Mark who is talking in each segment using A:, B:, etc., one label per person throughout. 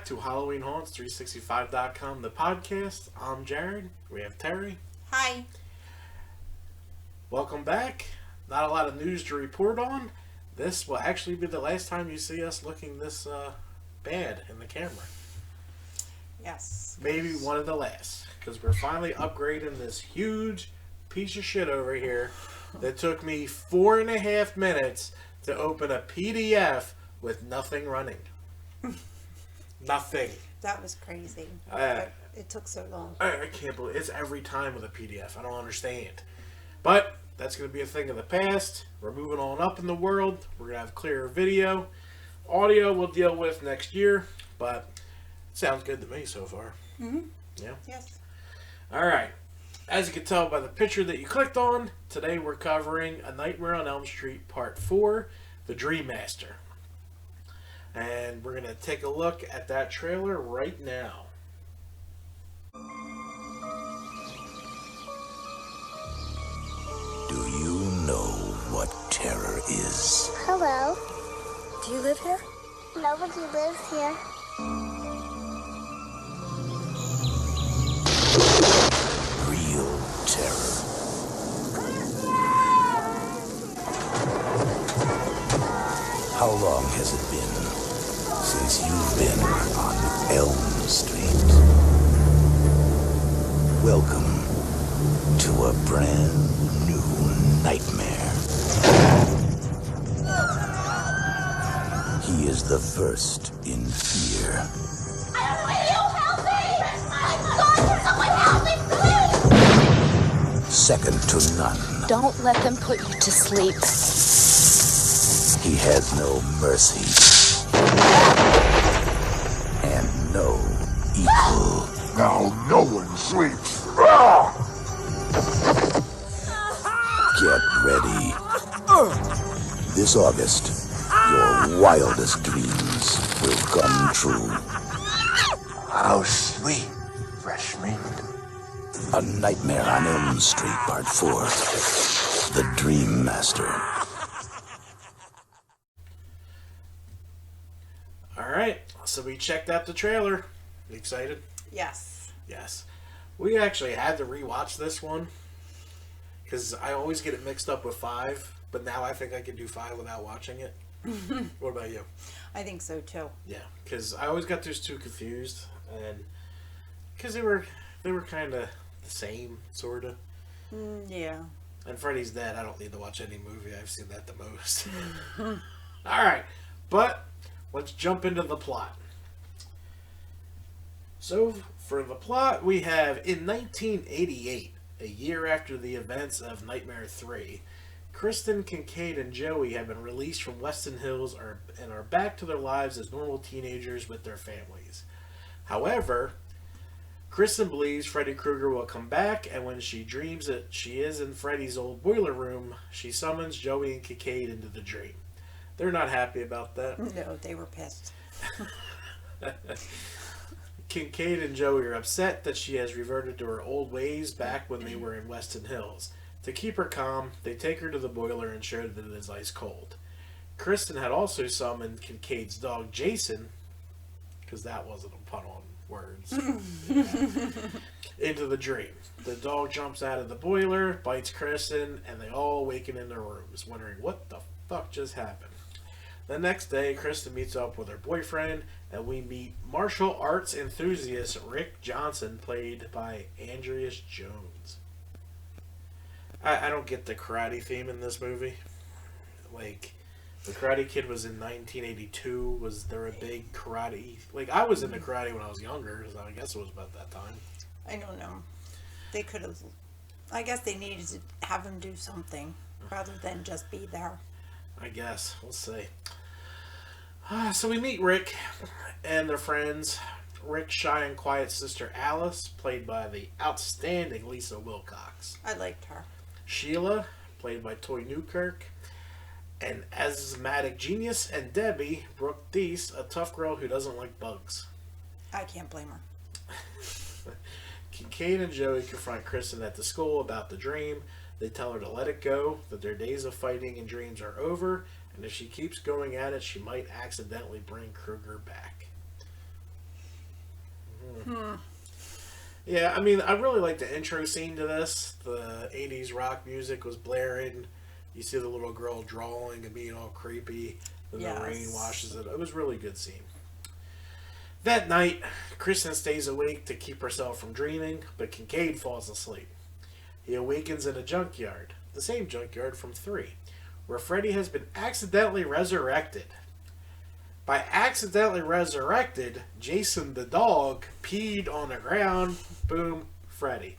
A: back to Halloween Haunts 365.com, the podcast. I'm Jared. We have Terry.
B: Hi.
A: Welcome back. Not a lot of news to report on. This will actually be the last time you see us looking this bad in the camera.
B: Yes.
A: Maybe one of the last. Because we're finally upgrading this huge piece of shit over here that took me 4.5 minutes to open a PDF with nothing running. Nothing.
B: That was crazy. It took so long.
A: I can't believe it's every time with a PDF. I don't understand. But that's going to be a thing of the past. We're moving on up in the world. We're going to have clearer video. Audio we'll deal with next year. But it sounds good to me so far.
B: Mm-hmm.
A: Yeah?
B: Yes.
A: All right. As you can tell by the picture that you clicked on, today we're covering A Nightmare on Elm Street Part 4, The Dream Master. And we're going to take a look at that trailer right now.
C: Do you know what terror is?
D: Hello.
E: Do you live here?
D: Nobody lives here.
C: Real terror. How long has it been since you've been on Elm Street? Welcome to a brand new nightmare. He is the first in fear.
D: I don't know you help me! God, someone help me, please!
C: Second to none.
E: Don't let them put you to sleep.
C: He has no mercy. And no equal.
F: Now no one sleeps.
C: Get ready. This August, your wildest dreams will come true.
F: How sweet, fresh meat.
C: A Nightmare on Elm Street Part 4. The Dream Master.
A: Alright, so we checked out the trailer. You excited?
B: Yes.
A: Yes. We actually had to rewatch this one because I always get it mixed up with 5, but now I think I can do 5 without watching it. What about you?
B: I think so too.
A: Yeah, because I always got those two confused, and because they were kind of the same, sort of.
B: Yeah.
A: And Freddy's Dead, I don't need to watch any movie. I've seen that the most. Alright, but let's jump into the plot. So, for the plot, we have in 1988, a year after the events of Nightmare 3, Kristen, Kincaid, and Joey have been released from Weston Hills and are back to their lives as normal teenagers with their families. However, Kristen believes Freddy Krueger will come back, and when she dreams that she is in Freddy's old boiler room, she summons Joey and Kincaid into the dream. They're not happy about that.
B: No, they were pissed.
A: Kincaid and Joey are upset that she has reverted to her old ways back when they were in Weston Hills. To keep her calm, they take her to the boiler and show that it is ice cold. Kristen had also summoned Kincaid's dog Jason, because that wasn't a pun on words, into the dream. The dog jumps out of the boiler, bites Kristen, and they all awaken in their rooms, wondering what the fuck just happened. The next day, Kristen meets up with her boyfriend, and we meet martial arts enthusiast Rick Johnson, played by Andreas Jones. I don't get the karate theme in this movie. Like, the Karate Kid was in 1982. Was there a big karate? Like, I was into karate when I was younger, so I guess it was about that time.
B: I don't know. They could have. I guess they needed to have him do something rather than just be there.
A: I guess. We'll see. So we meet Rick and their friends. Rick's shy and quiet sister Alice, played by the outstanding Lisa Wilcox.
B: I liked her.
A: Sheila, played by Toy Newkirk. And asthmatic genius, and Debbie, Brooke Deese, a tough girl who doesn't like bugs.
B: I can't blame her.
A: Kincaid and Joey confront Kristen at the school about the dream. They tell her to let it go, that their days of fighting and dreams are over, and if she keeps going at it, she might accidentally bring Krueger back. Yeah, I mean, I really like the intro scene to this. The 80s rock music was blaring. You see the little girl drawing and being all creepy. Then
B: Yes.
A: the rain washes it. It was a really good scene. That night, Kristen stays awake to keep herself from dreaming, but Kincaid falls asleep. He awakens in a junkyard, the same junkyard from 3, where Freddy has been accidentally resurrected. By accidentally resurrected, Jason the dog peed on the ground. Boom, Freddy.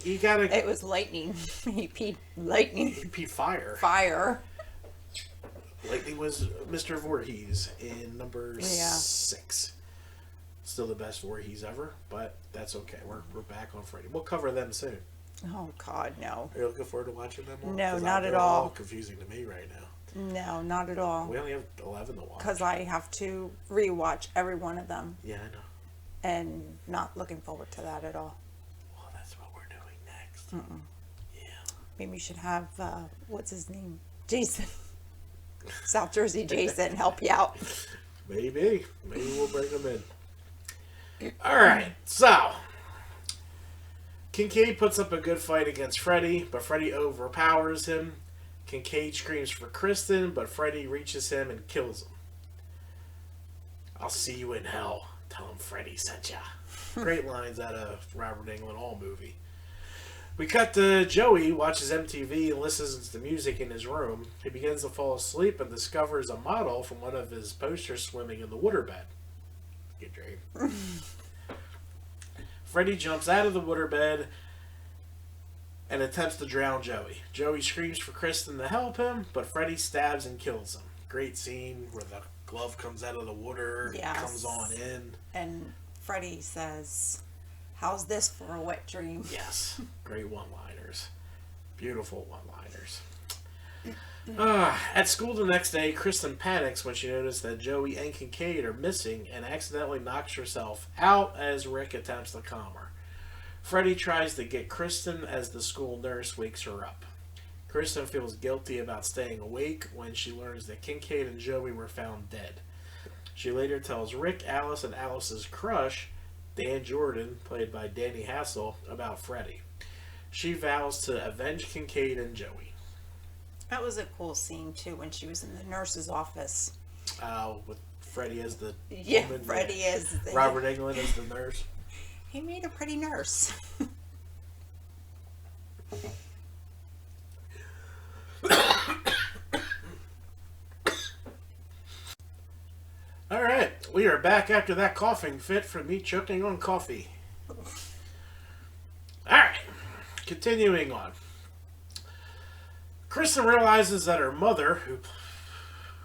A: You gotta.
B: It was lightning. He peed lightning.
A: He peed fire.
B: Fire.
A: Lightning was Mr. Voorhees in number
B: Yeah.
A: 6. Still the best Voorhees ever, but that's okay. We're back on Freddy. We'll cover them soon.
B: Oh God, no.
A: Are you looking forward to watching them all?
B: No,
A: 'Cause
B: not at
A: they're
B: all.
A: confusing to me right now.
B: No, not at all.
A: We only have 11 to watch.
B: Because I have to rewatch every one of them,
A: Yeah, I know.
B: and not looking forward to that at all.
A: Well, that's what we're doing next. Yeah.
B: Maybe we should have what's his name, Jason, South Jersey Jason, help you out.
A: Maybe we'll bring them in. Alright, so Kincaid puts up a good fight against Freddy, but Freddy overpowers him. Kincaid screams for Kristen, but Freddy reaches him and kills him. I'll see you in hell. Tell him Freddy sent ya. Great lines out of Robert Englund All movie. We cut to Joey watches MTV and listens to music in his room. He begins to fall asleep and discovers a model from one of his posters swimming in the waterbed. Good dream. Freddy jumps out of the waterbed and attempts to drown Joey. Joey screams for Kristen to help him, but Freddy stabs and kills him. Great scene where the glove comes out of the water,
B: Yes.
A: comes on in.
B: And Freddy says, "How's this for a wet dream?"
A: Yes, great one-liners. Beautiful one-liners. At school the next day, Kristen panics when she notices that Joey and Kincaid are missing and accidentally knocks herself out as Rick attempts to calm her. Freddy tries to get Kristen as the school nurse wakes her up. Kristen feels guilty about staying awake when she learns that Kincaid and Joey were found dead. She later tells Rick, Alice, and Alice's crush, Dan Jordan, played by Danny Hassel, about Freddy. She vows to avenge Kincaid and Joey.
B: That was a cool scene too when she was in the nurse's office.
A: With Freddy as the
B: Yeah,
A: woman,
B: Freddy is.
A: Robert Englund as the nurse.
B: He made a pretty nurse.
A: All right, we are back after that coughing fit from me choking on coffee. All right, continuing on. Kristen realizes that her mother,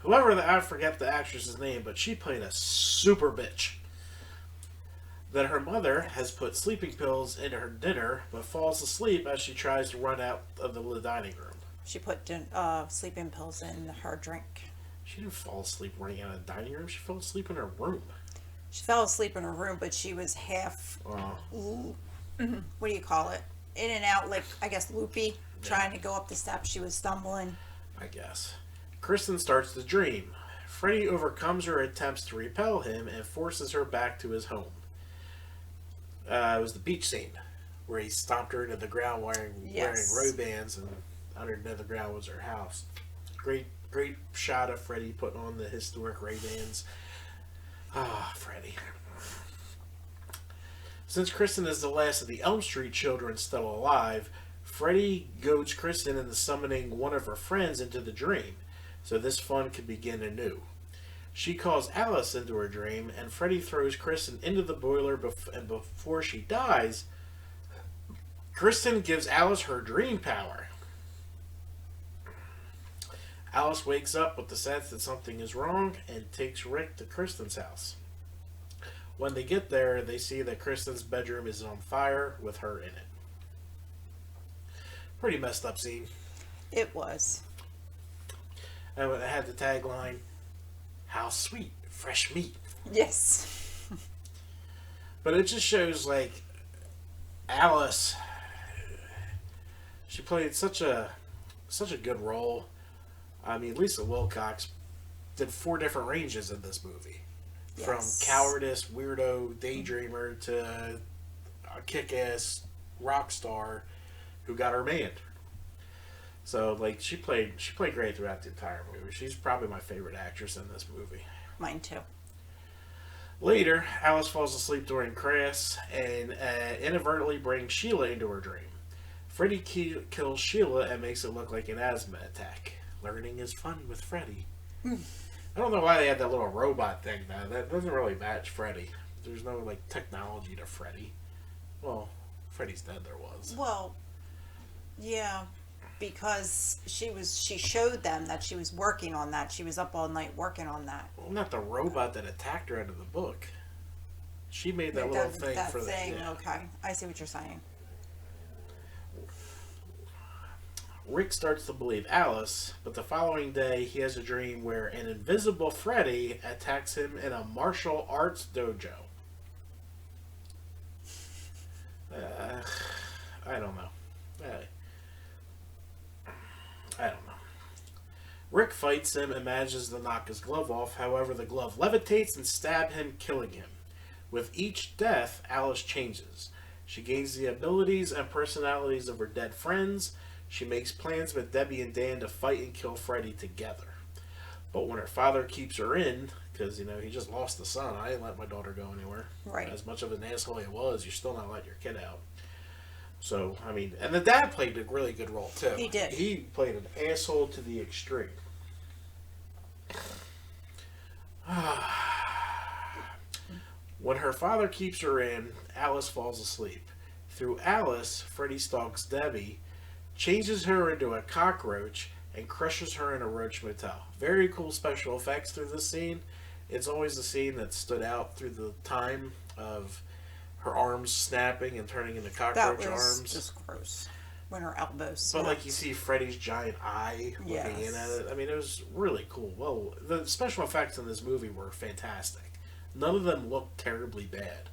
A: I forget the actress's name, but she played a super bitch. That her mother has put sleeping pills in her dinner, but falls asleep as she tries to run out of the dining room.
B: She put sleeping pills in her drink.
A: She didn't fall asleep running out of the dining room. She fell asleep in her room.
B: She fell asleep in her room, but she was half, what do you call it? In and out, like, I guess, loopy, trying to go up the steps. She was stumbling.
A: I guess. Kristen starts to dream. Freddy overcomes her attempts to repel him and forces her back to his home. It was the beach scene where he stomped her into the ground wearing Ray-Bans, and underneath the ground was her house. Great shot of Freddy putting on the historic Ray-Bans. Freddy. Since Kristen is the last of the Elm Street children still alive, Freddy goads Kristen into summoning one of her friends into the dream, so this fun can begin anew. She calls Alice into her dream, and Freddy throws Kristen into the boiler, and before she dies, Kristen gives Alice her dream power. Alice wakes up with the sense that something is wrong and takes Rick to Kristen's house. When they get there, they see that Kristen's bedroom is on fire with her in it. Pretty messed up scene.
B: It was.
A: And it had the tagline, "How sweet, fresh meat."
B: Yes.
A: But it just shows, like, Alice, she played such a good role. I mean, Lisa Wilcox did 4 different ranges in this movie. From
B: Yes.
A: cowardice, weirdo, daydreamer to a kick-ass rock star who got her man. So like she played great throughout the entire movie. She's probably my favorite actress in this movie.
B: Mine too.
A: Later, Alice falls asleep during class and inadvertently brings Sheila into her dream. Freddy kills Sheila and makes it look like an asthma attack. Learning is fun with Freddy. I don't know why they had that little robot thing though. That doesn't really match Freddy. There's no like technology to Freddy. Well, Freddy's dead. There was.
B: Well, yeah, because she showed them that she was working on that. She was up all night working on that.
A: Well, not the robot that attacked her out of the book. She made that little thing
B: that
A: for
B: thing.
A: the. Yeah.
B: Okay, I see what you're saying.
A: Rick starts to believe Alice, but the following day he has a dream where an invisible Freddy attacks him in a martial arts dojo. I don't know. I don't know. Rick fights him and manages to knock his glove off. However, the glove levitates and stabs him, killing him. With each death, Alice changes. She gains the abilities and personalities of her dead friends. She makes plans with Debbie and Dan to fight and kill Freddy together. But when her father keeps her in, because, you know, he just lost the son, I didn't let my daughter go anywhere.
B: Right.
A: As much of an asshole he was, you're still not letting your kid out. So, I mean, and the dad played a really good role, too.
B: He did.
A: He played an asshole to the extreme. When her father keeps her in, Alice falls asleep. Through Alice, Freddy stalks Debbie, changes her into a cockroach, and crushes her in a roach motel. Very cool special effects through this scene. It's always the scene that stood out through the time of her arms snapping and turning into
B: That
A: cockroach
B: was
A: arms.
B: just gross. When her elbows.
A: But like
B: snapped.
A: you see Freddy's giant eye looking in
B: Yes.
A: at it. I mean, it was really cool. Well, the special effects in this movie were fantastic. None of them looked terribly bad.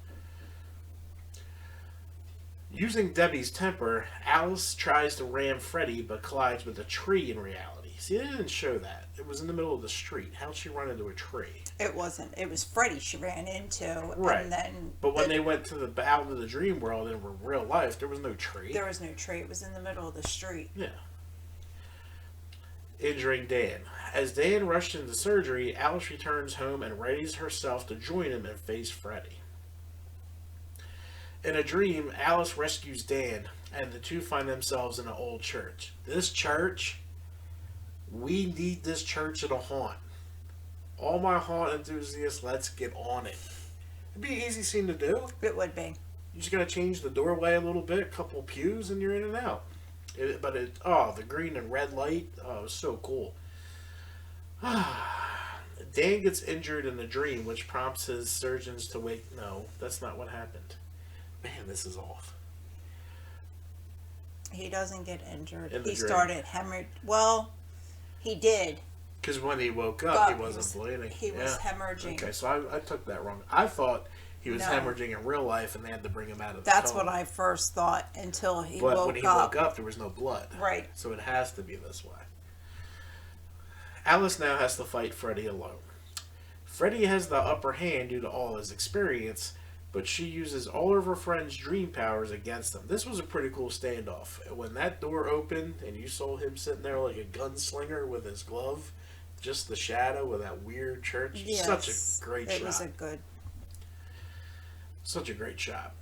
A: Using Debbie's temper, Alice tries to ram Freddy but collides with a tree in reality. See, they didn't show that. It was in the middle of the street. How'd she run into a tree?
B: It wasn't. It was Freddy she ran into.
A: Right.
B: And then
A: But when they went to the out of the dream world in real life, there was no tree.
B: there was no tree. It was in the middle of the street.
A: Yeah. Injuring Dan. As Dan rushed into surgery, Alice returns home and readies herself to join him and face Freddy. In a dream, Alice rescues Dan, and the two find themselves in an old church. This church, we need this church at a haunt. All my haunt enthusiasts, let's get on it. It'd be an easy scene to do.
B: It would be.
A: You just gotta change the doorway a little bit, a couple pews, and you're in and out. The green and red light, it was so cool. Dan gets injured in a dream, which prompts his surgeons to wake. No, that's not what happened. Man, this is off.
B: He doesn't get injured.
A: In the
B: He
A: dream.
B: started hemorrhage. Well, he did.
A: Because when he woke up,
B: But
A: he wasn't bleeding.
B: He was hemorrhaging.
A: Okay, so I took that wrong. I thought he was
B: No.
A: hemorrhaging in real life, and they had to bring him out of the
B: That's
A: coma.
B: what I first thought until he
A: But
B: woke
A: when he
B: up.
A: woke up, there was no blood.
B: Right.
A: So it has to be this way. Alice now has to fight Freddy alone. Freddy has the upper hand due to all his experience, but she uses all of her friends' dream powers against him. This was a pretty cool standoff. When that door opened and you saw him sitting there like a gunslinger with his glove, just the shadow of that weird church.
B: Yes,
A: Such a great shot.
B: It was a good.
A: Such a great shot.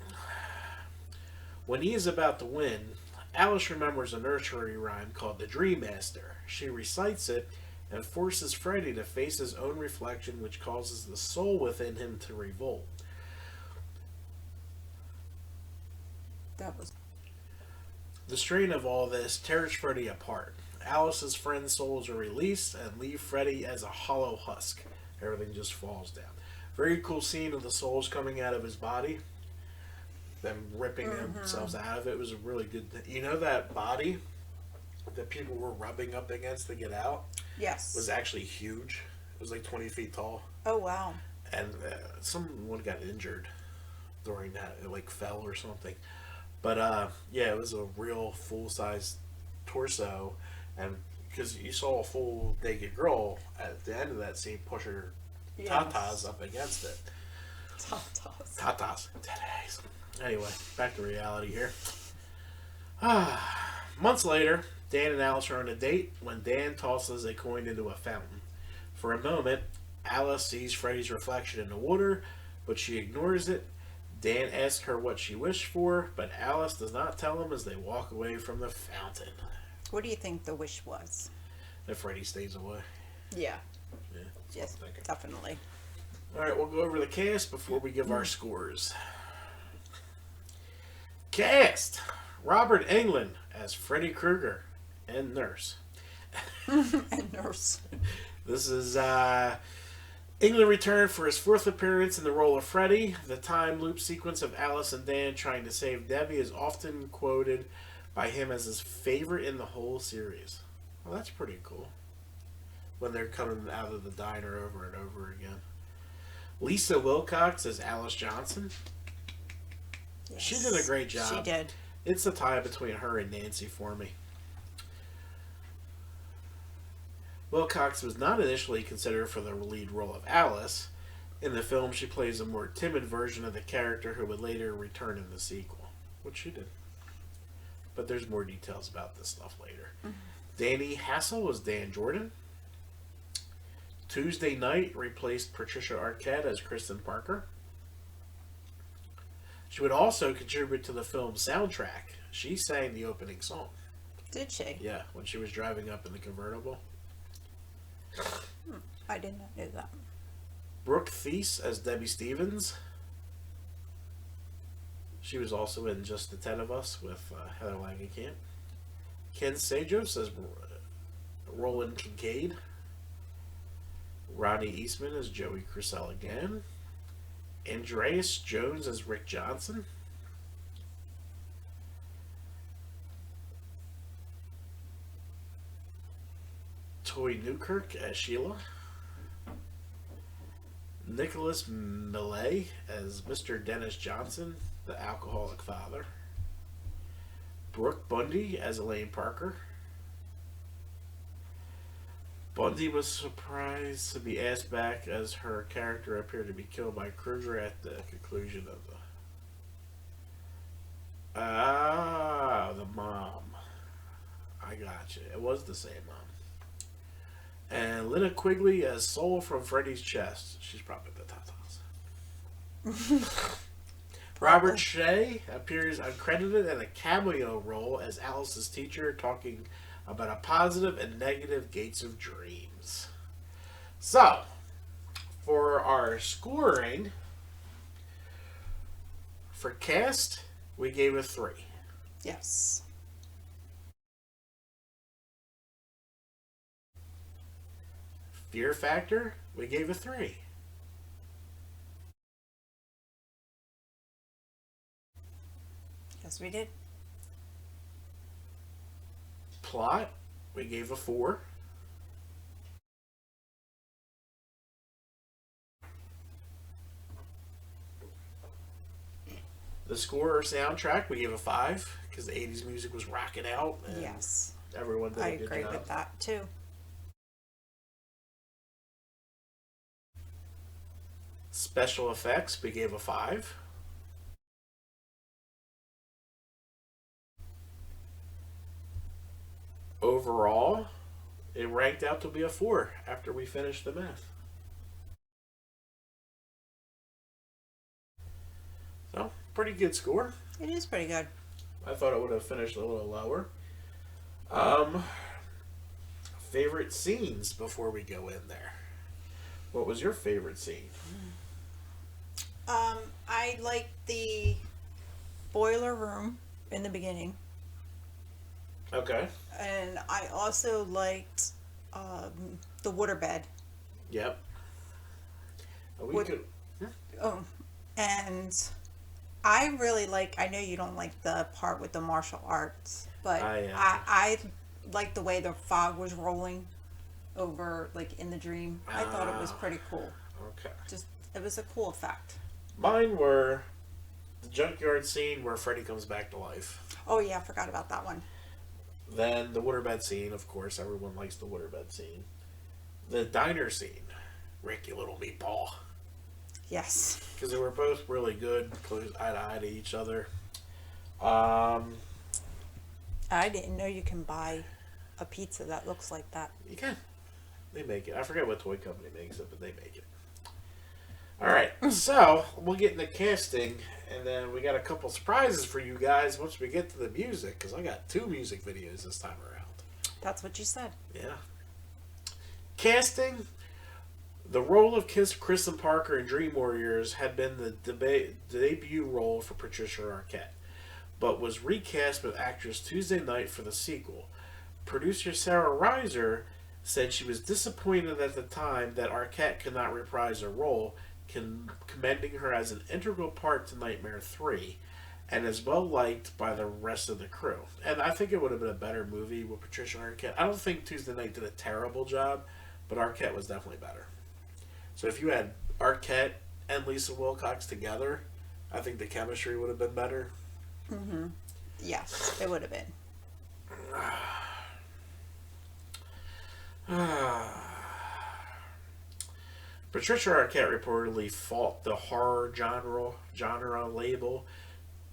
A: When he is about to win, Alice remembers a nursery rhyme called The Dream Master. She recites it and forces Freddy to face his own reflection, which causes the soul within him to revolt.
B: That was.
A: The strain of all this tears Freddy apart. Alice's friend's souls are released and leave Freddy as a hollow husk. Everything just falls down. Very cool scene of the souls coming out of his body. Them ripping themselves out of it was a really good. You know that body that people were rubbing up against to get out
B: Yes.
A: was actually huge. It was like 20 feet tall.
B: Oh wow.
A: And someone got injured during that. It like fell or something. But yeah, it was a real full-size torso. And because you saw a full naked girl at the end of that scene push her tatas up against it. Tatas. Titties. Anyway, back to reality here. Months later, Dan and Alice are on a date when Dan tosses a coin into a fountain. For a moment, Alice sees Freddy's reflection in the water, but she ignores it. Dan asks her what she wished for, but Alice does not tell him as they walk away from the fountain.
B: What do you think the wish was?
A: That Freddy stays away.
B: Yeah.
A: Yeah.
B: Yes, definitely.
A: Alright, we'll go over the cast before we give our scores. Cast! Robert Englund as Freddy Krueger and Nurse.
B: And Nurse.
A: This is Englund returned for his fourth appearance in the role of Freddy. The time loop sequence of Alice and Dan trying to save Debbie is often quoted by him as his favorite in the whole series. Well, that's pretty cool. When they're coming out of the diner over and over again. Lisa Wilcox as Alice Johnson.
B: Yes.
A: She did a great job.
B: She did.
A: It's the tie between her and Nancy for me. Wilcox was not initially considered for the lead role of Alice. In the film, she plays a more timid version of the character who would later return in the sequel, which she did. But there's more details about this stuff later. Mm-hmm. Danny Hassel was Dan Jordan. Tuesday Knight replaced Patricia Arquette as Kristen Parker. She would also contribute to the film's soundtrack. She sang the opening song.
B: Did she?
A: Yeah, when she was driving up in the convertible.
B: I did not know that.
A: Brooke Thies as Debbie Stevens. She was also in Just the 10 of Us with Heather Langenkamp. Ken Sajos as Roland Kincaid. Ronnie Eastman as Joey Crisell again. Andreas Jones as Rick Johnson. Toy Newkirk as Sheila. Nicholas Millay as Mr. Dennis Johnson, the alcoholic father. Brooke Bundy as Elaine Parker. Bundy was surprised to be asked back as her character appeared to be killed by Krueger at the conclusion of the mom. I gotcha. It was the same mom. And Lena Quigley as Soul from Freddy's Chest. She's probably the tatas. Robert Shea appears uncredited in a cameo role as Alice's teacher, talking about a positive and negative gates of dreams. So, for our scoring, for cast, we gave a 3.
B: Yes.
A: Fear factor, we gave a 3.
B: Yes, we did.
A: Plot, we gave a 4. The score or soundtrack, we gave a 5 because the 80s music was rocking out. And
B: Yes.
A: everyone did
B: I
A: a good
B: agree
A: job.
B: with that too.
A: Special effects, we gave a 5. Overall, it ranked out to be a 4 after we finished the math. So, pretty good score.
B: It is pretty good.
A: I thought it would have finished a little lower. Favorite scenes before we go in there. What was your favorite scene?
B: I liked the boiler room in the beginning.
A: Okay.
B: And I also liked the waterbed.
A: Yep. We
B: What-
A: could.
B: Oh, and I really like. I know you don't like the part with the martial arts, but I like the way the fog was rolling over, like in the dream. I thought it was pretty cool.
A: Okay.
B: Just it was a cool effect.
A: Mine were the junkyard scene where Freddy comes back to life.
B: Oh yeah, I forgot about that one.
A: Then the waterbed scene, of course, everyone likes the waterbed scene. The diner scene, Rick, you little meatball.
B: Yes.
A: Because they were both really good, close eye to eye to each other.
B: I didn't know you can buy a pizza that looks like that.
A: You can. They make it. I forget what toy company makes it, but they make it. Alright, so we'll get into casting, and then we got a couple surprises for you guys once we get to the music, because I got 2 music videos this time around.
B: That's what you said.
A: Yeah. Casting. The role of Kristen Parker in Dream Warriors had been the debut role for Patricia Arquette, but was recast with actress Tuesday Knight for the sequel. Producer Sarah Reiser said she was disappointed at the time that Arquette could not reprise her role, commending her as an integral part to Nightmare 3, and is well liked by the rest of the crew. And I think it would have been a better movie with Patricia Arquette. I don't think Tuesday Knight did a terrible job, but Arquette was definitely better. So if you had Arquette and Lisa Wilcox together, I think the chemistry would have been better.
B: Mm-hmm. Yes, it would have been.
A: Patricia Arquette reportedly fought the horror genre label,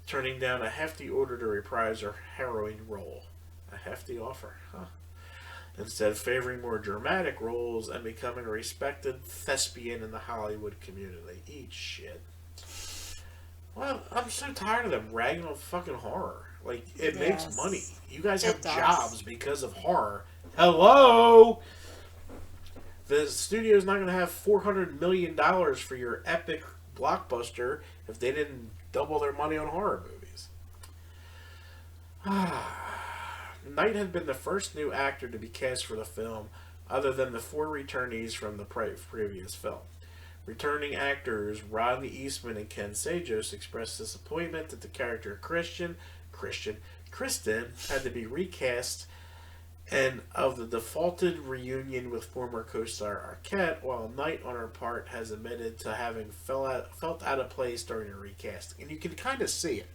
A: turning down a hefty order to reprise her harrowing role. A hefty offer, huh? Instead favoring more dramatic roles and becoming a respected thespian in the Hollywood community. Eat shit. Well, I'm so tired of them ragging on fucking horror. Like, it makes money. You guys have jobs because of horror. Hello? The studio's not going to have $400 million for your epic blockbuster if they didn't double their money on horror movies. Knight had been the first new actor to be cast for the film, other than the 4 returnees from the previous film. Returning actors Rodney Eastman and Ken Sajos expressed disappointment that the character Kristen had to be recast, and of the defaulted reunion with former co-star Arquette, while Knight on her part has admitted to having felt out of place during the recasting. And you can kind of see it.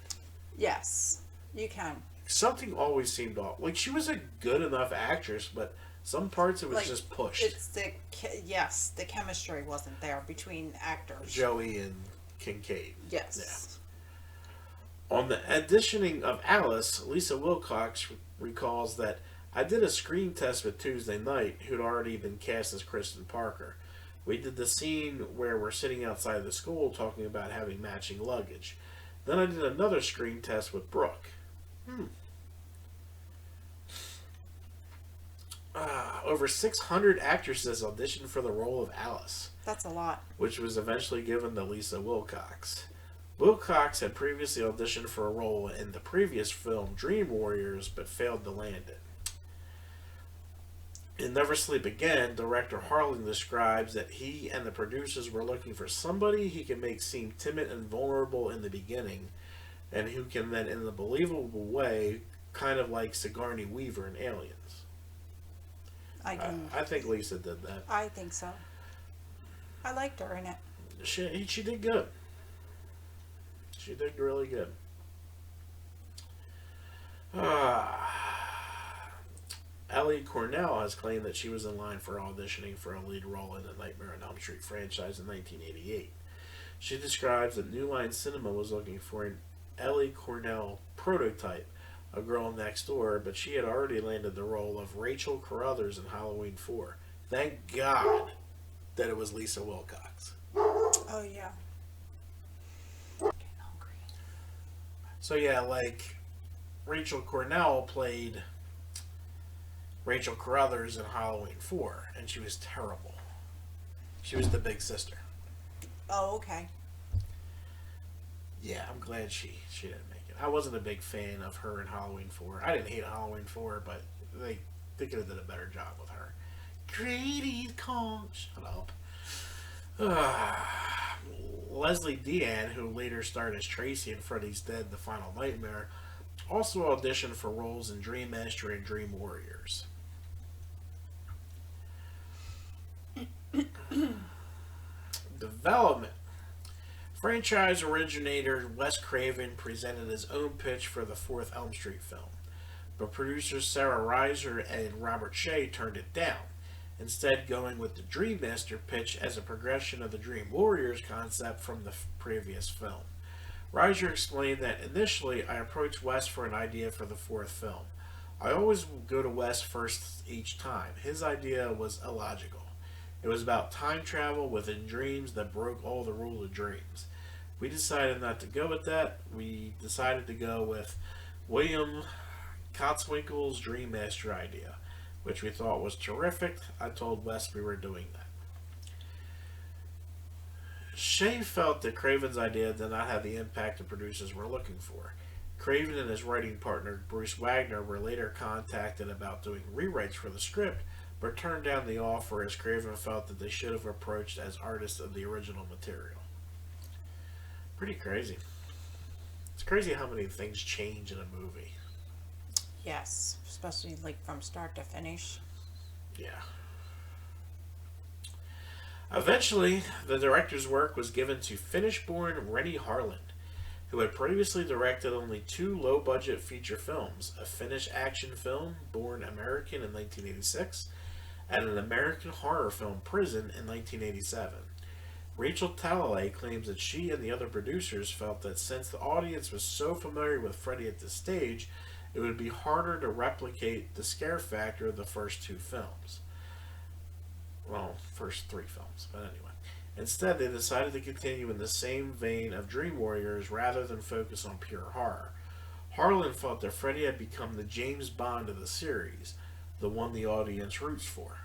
B: Yes, you can.
A: Something always seemed off. Like, she was a good enough actress, but some parts it was just pushed.
B: It's the chemistry wasn't there between actors.
A: Joey and Kincaid.
B: Yes.
A: Yeah. On the auditioning of Alice, Lisa Wilcox recalls that I did a screen test with Tuesday Knight, who'd already been cast as Kristen Parker. We did the scene where we're sitting outside the school talking about having matching luggage. Then I did another screen test with Brooke. Over 600 actresses auditioned for the role of Alice.
B: That's a lot.
A: Which was eventually given to Lisa Wilcox. Wilcox had previously auditioned for a role in the previous film Dream Warriors, but failed to land it. In Never Sleep Again, director Harlan describes that he and the producers were looking for somebody he could make seem timid and vulnerable in the beginning, and who can then, in a believable way, kind of like Sigourney Weaver in Aliens. I think Lisa did that.
B: I think so. I liked her in it.
A: She did good. She did really good. Ellie Cornell has claimed that she was in line for auditioning for a lead role in the Nightmare on Elm Street franchise in 1988. She describes that New Line Cinema was looking for an Ellie Cornell prototype, a girl next door, but she had already landed the role of Rachel Carruthers in Halloween 4. Thank God that it was Lisa Wilcox.
B: Oh, yeah. Getting hungry.
A: So, yeah, like, Rachel Cornell played Rachel Carruthers in Halloween 4, and she was terrible. She was the big sister.
B: Oh, okay.
A: Yeah, I'm glad she didn't make it. I wasn't a big fan of her in Halloween 4. I didn't hate Halloween 4, but they could have did a better job with her. Grady Kong. Shut up. Leslie Dean, who later starred as Tracy in Freddy's Dead: The Final Nightmare, also auditioned for roles in Dream Master and Dream Warriors. Development. Franchise originator Wes Craven presented his own pitch for the 4th Elm Street film, but producers Sarah Reiser and Robert Shea turned it down. instead going with the Dream Master pitch as a progression of the Dream Warriors concept from the previous film. Reiser explained that initially I approached Wes for an idea for the fourth film. I always go to Wes first each time. His idea was illogical. It was about time travel within dreams that broke all the rules of dreams. We decided not to go with that. We decided to go with William Kotzwinkle's Dream Master idea, which we thought was terrific. I told Wes we were doing that. Shea felt that Craven's idea did not have the impact the producers were looking for. Craven and his writing partner, Bruce Wagner, were later contacted about doing rewrites for the script, but turned down the offer as Craven felt that they should have approached as artists of the original material. Pretty crazy. It's crazy how many things change in a movie.
B: Yes, especially like from start to finish.
A: Yeah. Eventually, the director's work was given to Finnish-born Rennie Harlin, who had previously directed only 2 low-budget feature films, a Finnish action film, Born American in 1986, and an American horror film, Prison, in 1987. Rachel Talalay claims that she and the other producers felt that since the audience was so familiar with Freddy at this stage, it would be harder to replicate the scare factor of the first 2 films. Well, first 3 films, but anyway. Instead, they decided to continue in the same vein of Dream Warriors rather than focus on pure horror. Harlan felt that Freddy had become the James Bond of the series, the one the audience roots for.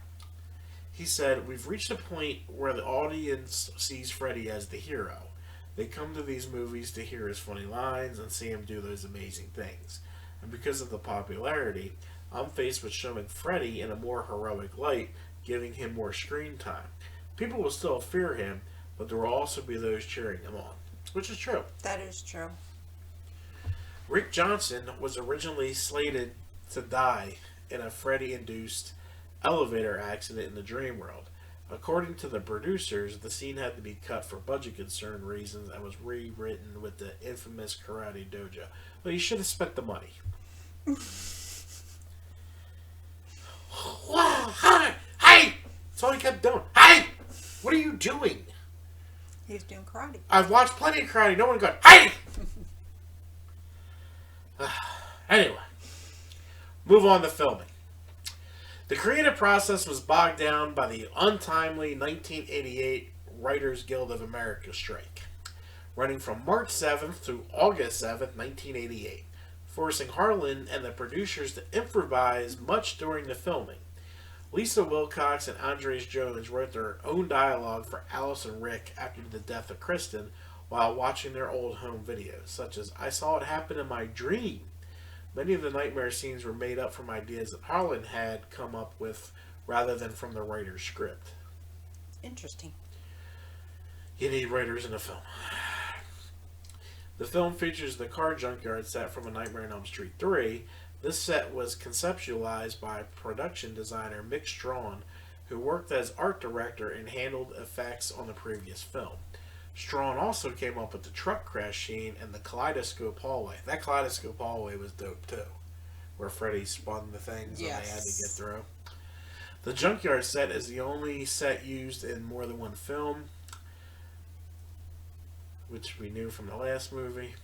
A: He said, "We've reached a point where the audience sees Freddy as the hero. They come to these movies to hear his funny lines and see him do those amazing things. And because of the popularity, I'm faced with showing Freddy in a more heroic light, giving him more screen time. People will still fear him, but there will also be those cheering him on." Which is true.
B: That is true.
A: Rick Johnson was originally slated to die in a Freddy-induced elevator accident in the dream world. According to the producers, the scene had to be cut for budget concern reasons and was rewritten with the infamous Karate Dojo. Well, you should have spent the money. Wow, hi! That's all he kept doing. Hey! What are you doing?
B: He's doing karate.
A: I've watched plenty of karate. No one got, hey! Anyway, move on to filming. The creative process was bogged down by the untimely 1988 Writers Guild of America strike, running from March 7th to August 7th, 1988, forcing Harlan and the producers to improvise much during the filming. Lisa Wilcox and Andres Jones wrote their own dialogue for Alice and Rick after the death of Kristen while watching their old home videos, such as, "I saw it happen in my dream." Many of the nightmare scenes were made up from ideas that Harlan had come up with rather than from the writer's script.
B: Interesting.
A: You need writers in a film. The film features the car junkyard set from A Nightmare on Elm Street 3. This set was conceptualized by production designer Mick Strawn, who worked as art director and handled effects on the previous film. Strawn also came up with the truck crash scene and the kaleidoscope hallway. That kaleidoscope hallway was dope too, where Freddy spun the things and they had to get through. The junkyard set is the only set used in more than one film, which we knew from the last movie.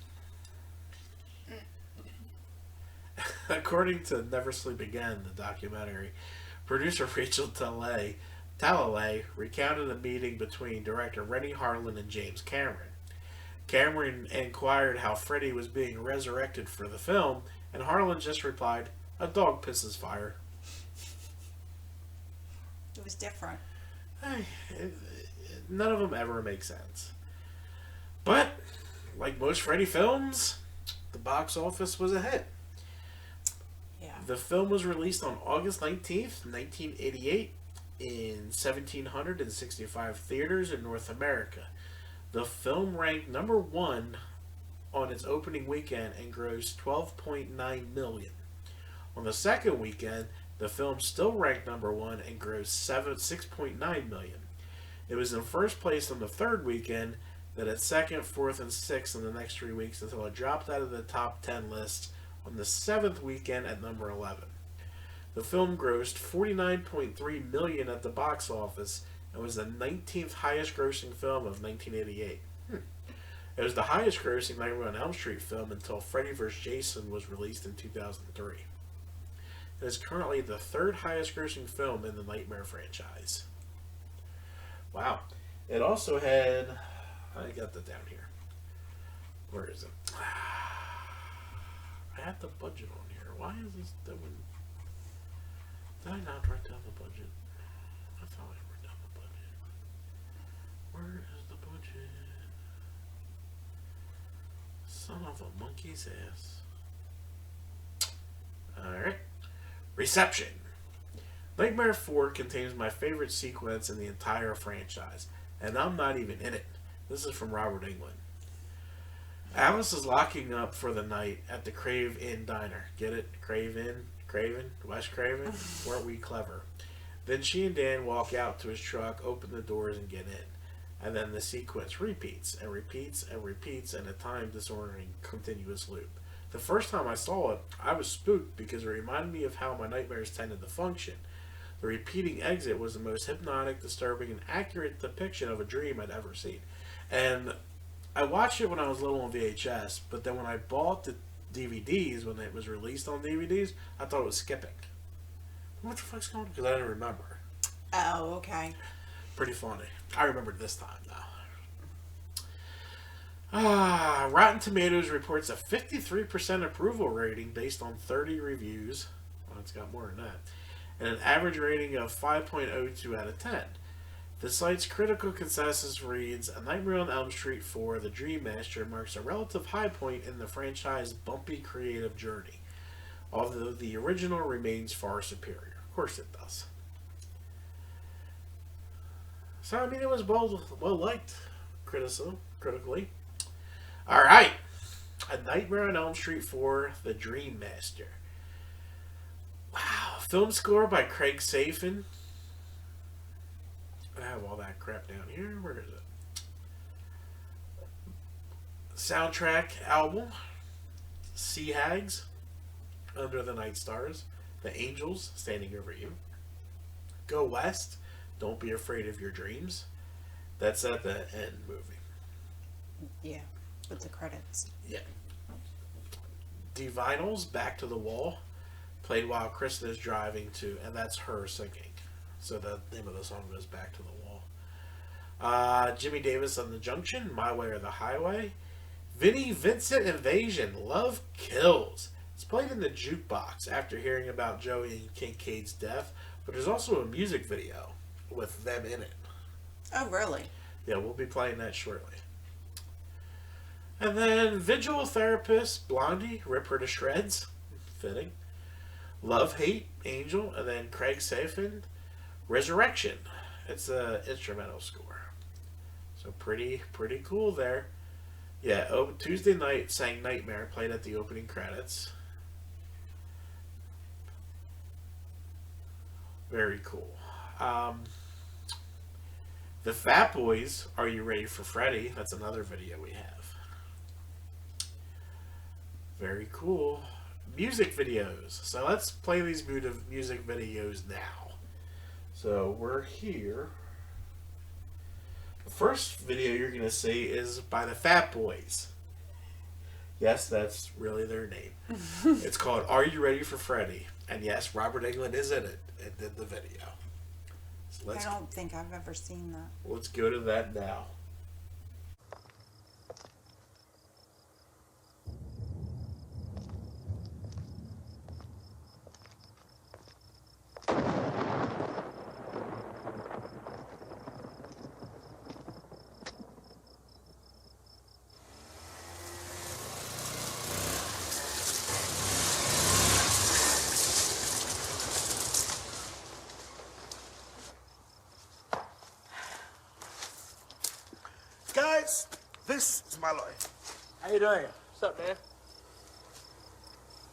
A: According to Never Sleep Again, the documentary, producer Rachel Talalay recounted a meeting between director Rennie Harlan and James Cameron. Cameron inquired how Freddy was being resurrected for the film, and Harlan just replied, "A dog pisses fire."
B: It was different.
A: None of them ever make sense. But, like most Freddy films, the box office was a hit.
B: Yeah.
A: The film was released on August 19th, 1988 in 1,765 theaters in North America. The film ranked number 1 on its opening weekend and grossed $12.9 million. On the second weekend, the film still ranked number 1 and grossed $6.9 million. It was in first place on the third weekend, then at second, fourth, and sixth in the next 3 weeks until it dropped out of the top 10 list on the 7th weekend at number 11. The film grossed $49.3 million at the box office and was the 19th highest grossing film of 1988. It was the highest grossing Nightmare on Elm Street film until Freddy vs. Jason was released in 2003. It is currently the third highest grossing film in the Nightmare franchise. Wow. It also had... I got that down here. Where is it? I had the budget on here. Why is this doing... Did I not write down the budget? I thought I wrote down the budget. Where is the budget? Son of a monkey's ass. Alright. Reception. Nightmare 4 contains my favorite sequence in the entire franchise, and I'm not even in it. This is from Robert Englund. Alice is locking up for the night at the Crave Inn diner. Get it? Crave Inn? Craven? Wes Craven? Weren't we clever? Then she and Dan walk out to his truck, open the doors, and get in. And then the sequence repeats and repeats and repeats in a time disordering continuous loop. The first time I saw it, I was spooked because it reminded me of how my nightmares tended to function. The repeating exit was the most hypnotic, disturbing, and accurate depiction of a dream I'd ever seen. And I watched it when I was little on VHS, but then when I bought the DVDs, when it was released on DVDs, I thought it was skipping. What the fuck's going on? Because I didn't remember.
B: Oh, okay.
A: Pretty funny. I remembered this time, though. Rotten Tomatoes reports a 53% approval rating based on 30 reviews. Well, it's got more than that. And an average rating of 5.02 out of 10. The site's critical consensus reads, A Nightmare on Elm Street 4, The Dream Master marks a relative high point in the franchise's bumpy creative journey, although the original remains far superior. Of course it does. So, I mean, it was well liked critically. Alright. A Nightmare on Elm Street 4, The Dream Master. Wow. Film score by Craig Safin. I have all that crap down here. Where is it? Soundtrack album. Sea Hags. Under the Night Stars. The Angels. Standing Over You. Go West. Don't Be Afraid of Your Dreams. That's at the end movie.
B: Yeah, with the credits.
A: Yeah. Divinals, Back to the Wall. Played while Kristen is driving to, and that's her singing. So the name of the song goes Back to the Wall. Jimmy Davis on the Junction, My Way or the Highway. Vinnie Vincent Invasion, Love Kills. It's played in the jukebox after hearing about Joey Kincaid's death, but there's also a music video with them in it.
B: Oh, really?
A: Yeah, we'll be playing that shortly. And then Vigil Therapist, Blondie, Rip Her to Shreds. Fitting. Love, Hate, Angel, and then Craig Safin, Resurrection. It's an instrumental score. So pretty cool there. Yeah, Tuesday Night sang Nightmare, played at the opening credits. Very cool. The Fat Boys, Are You Ready for Freddy? That's another video we have. Very cool. Music videos. So let's play these music videos now. So we're here. The first video you're going to see is by the Fat Boys. Yes, that's really their name. It's called Are You Ready for Freddy? And yes, Robert Englund is in it and did the video. So
B: I don't think I've ever seen that.
A: Let's go to that now.
F: Guys, this is my lawyer.
G: How you doing? What's up, man?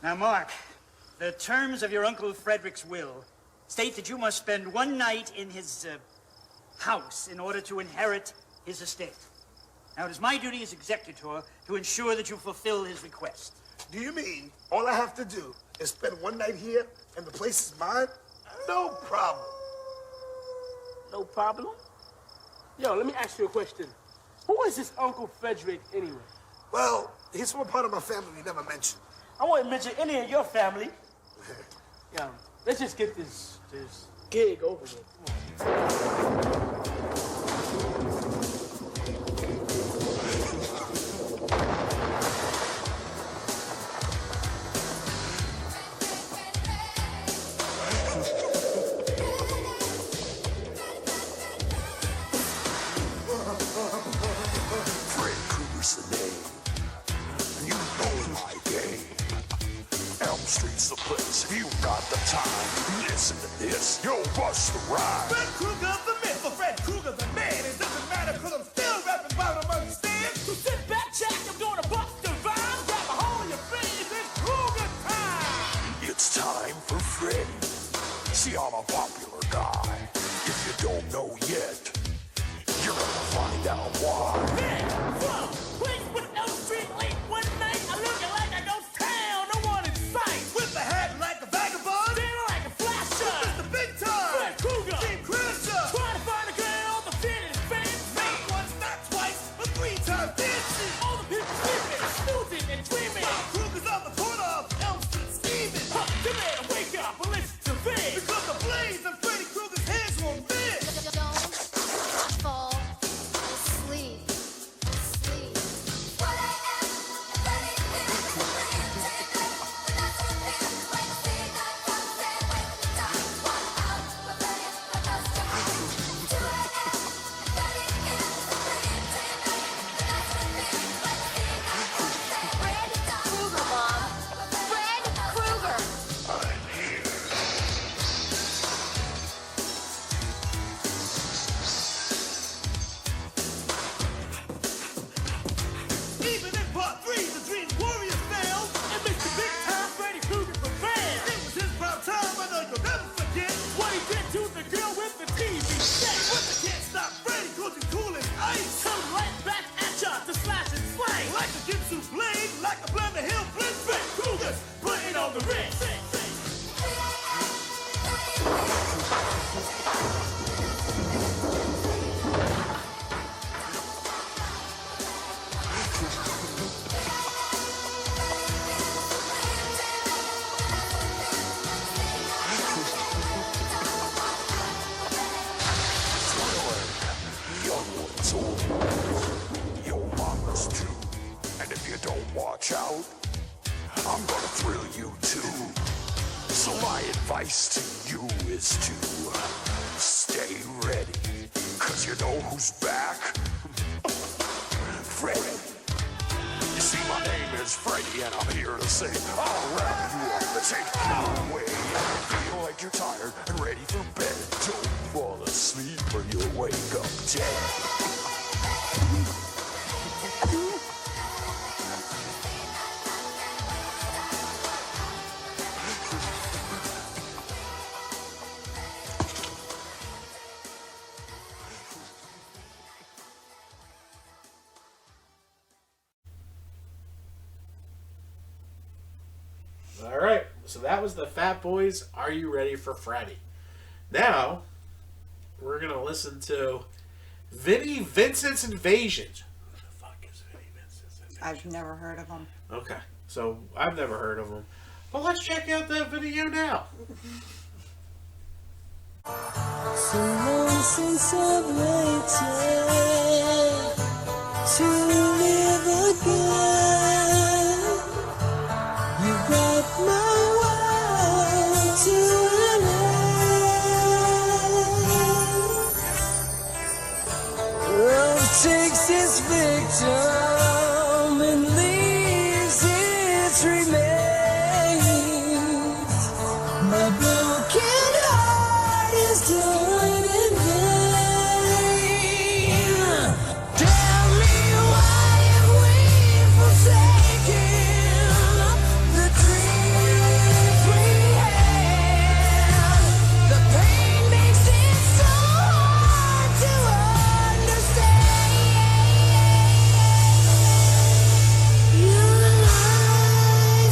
H: Now, Mark, the terms of your Uncle Frederick's will state that you must spend one night in his house in order to inherit his estate. Now, it is my duty as executor to ensure that you fulfill his request.
F: Do you mean all I have to do is spend one night here and the place is mine? No problem.
G: No problem? Yo, let me ask you a question. Who is this Uncle Frederick anyway?
F: Well, he's from a part of my family we never mentioned.
H: I won't mention any of your family.
G: Yeah, let's just get this gig over with. Come on.
C: Freddy Krueger's the name. And you know my game. Elm Street's the place. You got the time. Listen to this. Yo, bust the rhyme.
F: Fred Krueger the myth, or Fred Krueger the man. It doesn't matter because I'm still rapping about him, understand?
G: So sit back, Jack. I'm gonna bust the rhyme. Grab a hold of your face. It's Krueger time.
C: It's time for Freddy. See, I'm a popular guy. If you don't know yet, you're gonna find out why.
G: Man, whoa. Please with Elm Street late one night. I'm looking like I go town. No one in sight.
F: With the hat like a vagabond.
G: Feeling like a flasher.
F: Mr. Big Time.
G: Fred Krueger.
F: Team Crusher.
G: Trying to find a girl to fit his fancy.
F: Not once, not twice, but 3 times dancing.
G: All the people sleeping, snoozing, and dreaming.
F: Krueger's on the corner of Elm Street scheming.
G: Huh, you better wake up and listen to this.
F: Because the blaze and Freddy Krueger's hands won't miss.
D: Don't fall asleep. Sleep.
E: Fred Krueger, Mom. Fred Krueger.
C: I'm here.
F: Even in part 3, the Dream Warriors failed.
G: And Mr. Big Time Freddy Krueger prevailed.
F: It was his prime time, I know you'll never forget.
G: What he did to the girl with the TV set.
F: But you can't stop Freddy 'cause he's cool as ice.
G: Come right back at ya to slash and slang.
F: Like a Ginsu blade, like a Blender Hill flint.
G: Fred Krueger, putting on the wrist.
C: Young ones old. Your mamas too. And if you don't watch out, I'm gonna thrill you too. So my advice to you is to stay ready. 'Cause you know who's back? Freddy. You see, my name is Freddy, and I'm here to say I'll wrap you up and take you away. Feel like you're tired and ready for bed. Don't fall asleep or you'll wake up dead.
A: All right, so that was the Fat Boys. Are you ready for Freddy? Now we're gonna listen to Vinnie Vincent's Invasion. Who the fuck is Vinnie Vincent's Invasion?
B: I've never heard of them.
A: Okay, so I've never heard of them, but let's check out that video now.
I: So long since I've waited to live again. You brought my world to an end. Love takes its victim and leaves its remains. My broken heart is done in vain. Tell me why have we forsaken the dreams we had? The pain makes it so hard to understand. You lied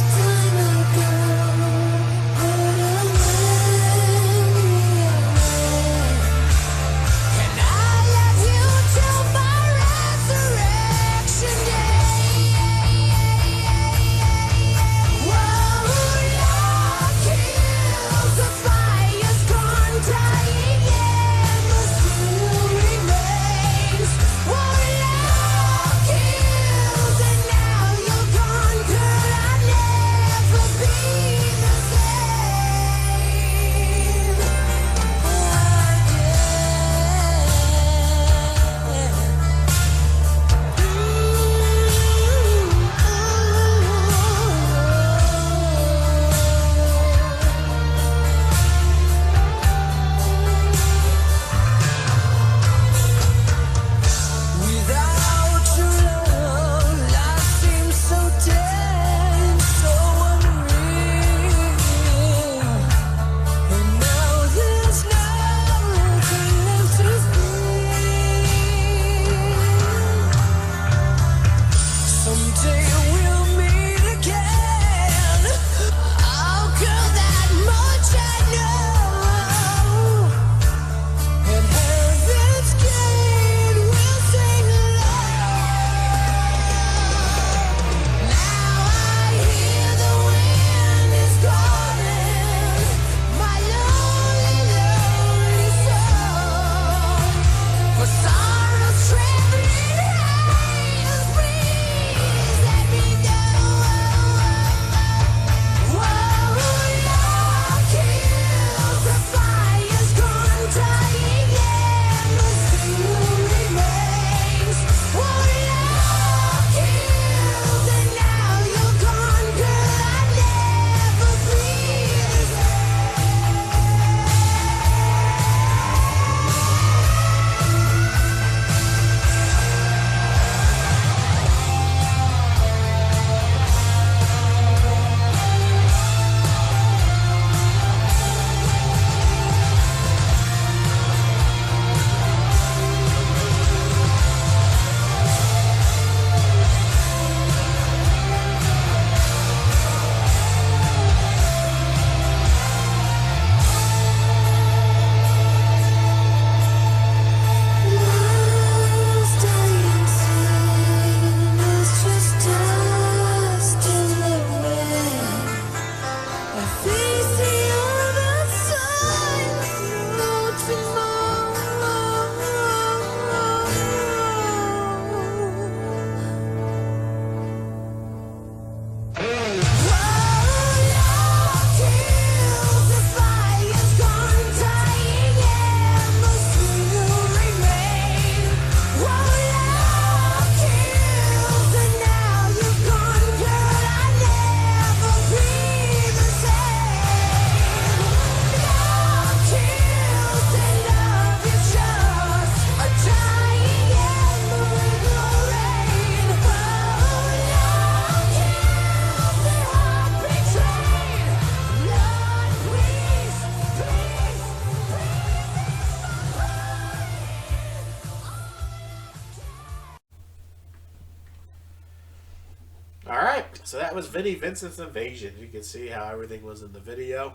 A: was Vinnie Vincent's Invasion. You can see how everything was in the video.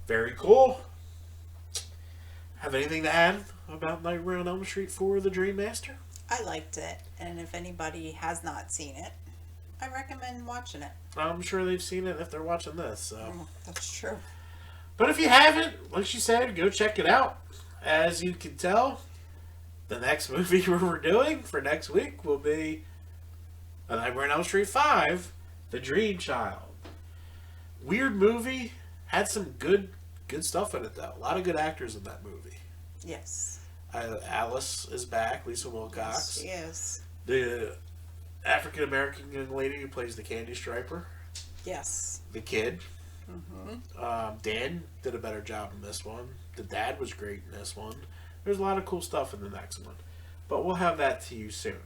A: Very cool. Have anything to add about Nightmare on Elm Street 4: The Dream Master?
B: I liked it, and if anybody has not seen it, I recommend watching it.
A: I'm sure they've seen it if they're watching this. So.
B: That's true.
A: But if you haven't, like she said, go check it out. As you can tell, the next movie we're doing for next week will be A Nightmare on Elm Street 5, The Dream Child. Weird movie. Had some good stuff in it, though. A lot of good actors in that movie.
B: Yes.
A: Alice is back, Lisa Wilcox.
B: Yes, she is.
A: The African-American young lady who plays the Candy Striper.
B: Yes.
A: The kid. Dan did a better job in this one. The dad was great in this one. There's a lot of cool stuff in the next one. But we'll have that to you soon.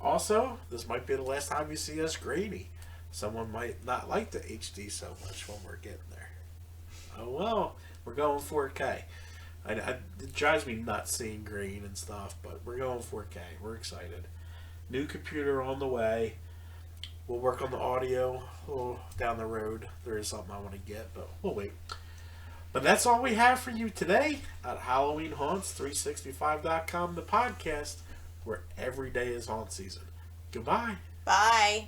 A: Also, this might be the last time you see us grainy. Someone might not like the HD so much when we're getting there. Oh well, we're going 4K. It drives me nuts seeing green and stuff, but we're going 4K. We're excited. New computer on the way. We'll work on the audio down the road. There is something I want to get, but we'll wait. But that's all we have for you today at HalloweenHaunts365.com, the podcast where every day is haunt season. Goodbye.
B: Bye.